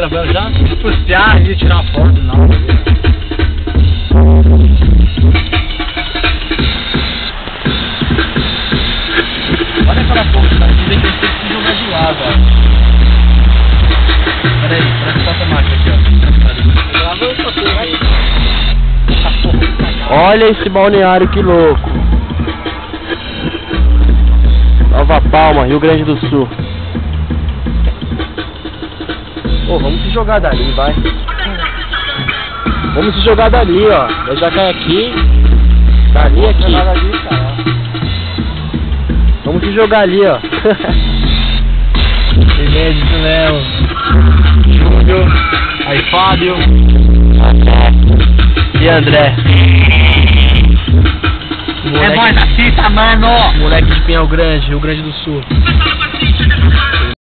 gravando já? Puxar e tirar uma foto, não. Olha aquela ponte, tá? Dizem que a gente tem que jogar de lado, ó. Peraí, parece que falta a máquina aqui, ó. Olha esse balneário, que louco. Nova Palma, Rio Grande do Sul. Pô, vamos se jogar dali, vai. Vamos se jogar dali, ó. Eu já caio aqui. Dali aqui. Vamos se jogar ali, ó. Beleza, Léo. Júlio. Aí, Fábio. E André. É nóis, assista, mano. Moleque de Pinhal Grande, Rio Grande do Sul.